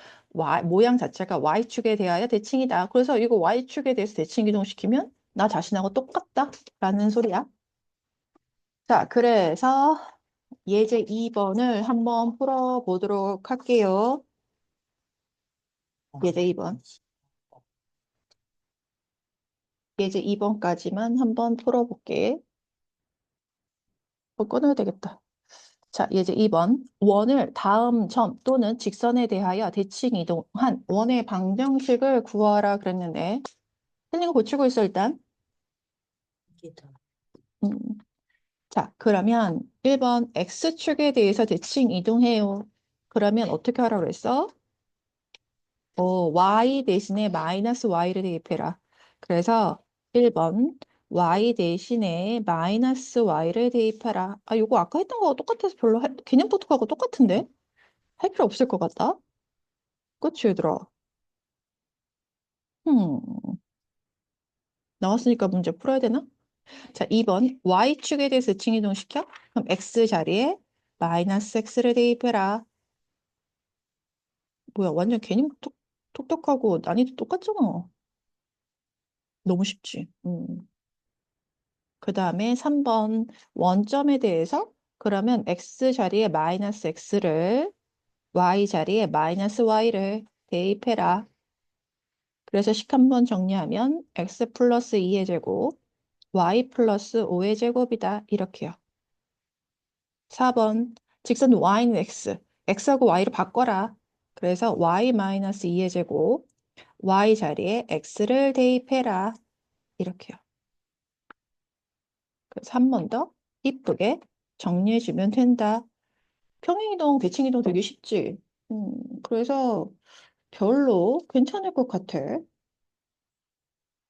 모양 자체가 y축에 대하여 대칭이다. 그래서 이거 y축에 대해서 대칭 이동시키면 나 자신하고 똑같다라는 소리야. 자, 그래서 예제 2번을 한번 풀어보도록 할게요. 예제 2번. 예제 2번까지만 한번 풀어볼게. 끊어야 되겠다. 자, 예제 2번. 원을 다음 점 또는 직선에 대하여 대칭 이동한 원의 방정식을 구하라 그랬는데 틀린 거 고치고 있어 일단. 음. 자, 그러면 1번 X축에 대해서 대칭 이동해요. 그러면 어떻게 하라고 그랬어? Y 대신에 마이너스 Y를 대입해라. 그래서 1번 Y 대신에 마이너스 Y를 대입하라. 아, 이거 아까 했던 거하고 똑같아서 별로 개념 포트하고 똑같은데? 할 필요 없을 것 같다. 그치, 얘들아? 음, 나왔으니까 문제 풀어야 되나? 자, 2번 Y축에 대해서 대칭 이동시켜? 그럼 X 자리에 마이너스 X를 대입해라. 뭐야, 완전 개념 톡톡하고 난이도 똑같잖아. 너무 쉽지. 그 다음에 3번 원점에 대해서 그러면 x 자리에 마이너스 x를 y 자리에 마이너스 y를 대입해라. 그래서 식 한번 정리하면 x 플러스 2의 제곱 y 플러스 5의 제곱이다. 이렇게요. 4번 직선 y는 x, x하고 y를 바꿔라. 그래서 y 마이너스 2의 제곱 y 자리에 x를 대입해라. 이렇게요. 그래서 한 번 더 이쁘게 정리해주면 된다. 평행이동, 대칭이동 되게 쉽지. 그래서 별로 괜찮을 것 같아.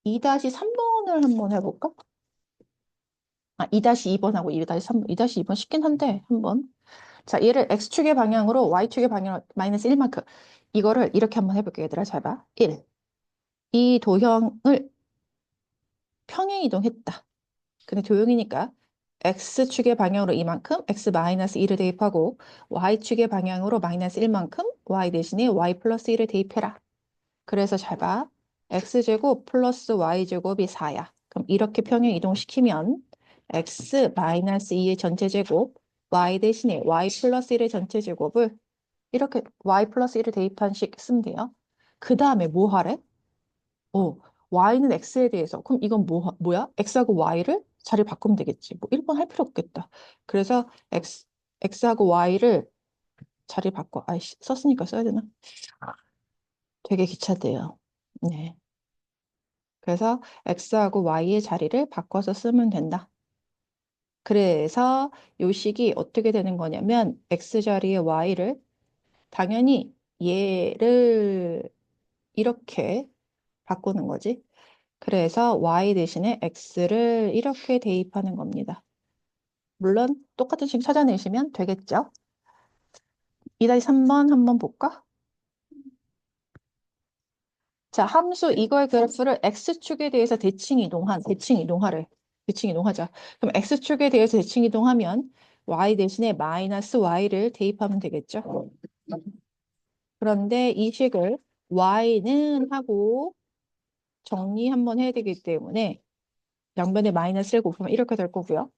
2-3번을 한번 해볼까? 아, 2-2번하고 2-3번. 2-2번 쉽긴 한데, 한번. 자, 얘를 x축의 방향으로 y축의 방향으로 마이너스 1만큼. 이거를 이렇게 한번 해볼게, 얘들아. 잘 봐. 1. 이 도형을 평행이동했다. 근데 도형이니까 x축의 방향으로 이만큼, x 마이너스 2를 대입하고 y축의 방향으로 마이너스 1만큼 y 대신에 y 플러스 1을 대입해라. 그래서 잘 봐. x제곱 플러스 y제곱이 4야. 그럼 이렇게 평행 이동시키면 x 마이너스 2의 전체 제곱 y 대신에 y 플러스 1의 전체 제곱을 이렇게 y 플러스 1을 대입한 식 쓰면 돼요. 그 다음에 뭐 하래? y는 x에 대해서. 그럼 이건 뭐야? x하고 y를 자리 바꾸면 되겠지. 뭐 1번 할 필요 없겠다. 그래서 x하고 y를 자리 바꿔. 아이씨, 썼으니까 써야 되나? 되게 귀찮대요. 네. 그래서 x하고 y의 자리를 바꿔서 쓰면 된다. 그래서 요 식이 어떻게 되는 거냐면 x 자리에 y를 당연히 얘를 이렇게 바꾸는 거지. 그래서 y 대신에 x를 이렇게 대입하는 겁니다. 물론 똑같은 식 찾아내시면 되겠죠. 2-3번 한번 볼까? 자, 함수 이거의 그래프를 x축에 대해서 대칭 이동하래. 대칭 이동하자. 그럼 x축에 대해서 대칭 이동하면 y 대신에 마이너스 y를 대입하면 되겠죠. 그런데 이 식을 y는 하고 정리 한번 해야 되기 때문에 양변에 마이너스를 곱하면 이렇게 될 거고요.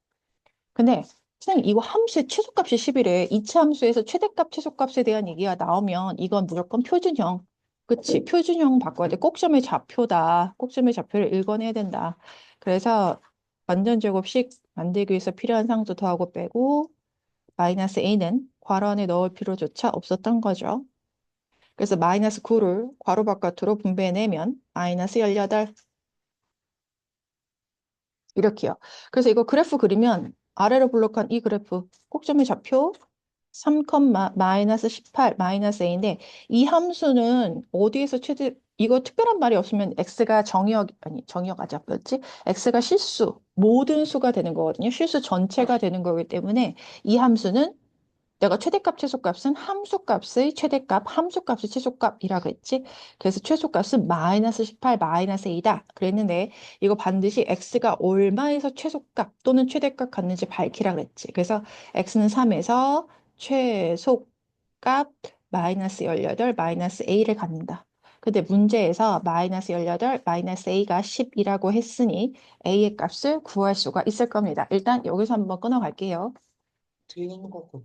근데 선생님 이거 함수의 최소값이 10이래. 이차 함수에서 최대값, 최소값에 대한 얘기가 나오면 이건 무조건 표준형. 그치? 표준형 바꿔야 돼. 꼭점의 좌표다. 꼭점의 좌표를 읽어내야 된다. 그래서 완전 제곱식 만들기 위해서 필요한 상수 더하고 빼고 마이너스 a는 괄호 안에 넣을 필요조차 없었던 거죠. 그래서 마이너스 9를 괄호 바깥으로 분배해내면 마이너스 18 이렇게요. 그래서 이거 그래프 그리면 아래로 블록한 이 그래프 꼭점의 좌표 3, 마이너스 18 마이너스 a인데 이 함수는 어디에서 최대 이거 특별한 말이 없으면 x가 정의역 아직 아까 x가 실수 모든 수가 되는 거거든요. 실수 전체가 되는 거기 때문에 이 함수는 내가 최대값, 최소값은 함수값의 최대값, 함수값의 최소값이라고 했지. 그래서 최소값은 마이너스 18, 마이너스 2다. 그랬는데 이거 반드시 x가 얼마에서 최소값 또는 최대값 갖는지 밝히라 그랬지. 그래서 x는 3에서 최소값 마이너스 18, 마이너스 a를 갖는다. 근데 문제에서 마이너스 18, 마이너스 a가 10이라고 했으니 a의 값을 구할 수가 있을 겁니다. 일단 여기서 한번 끊어갈게요.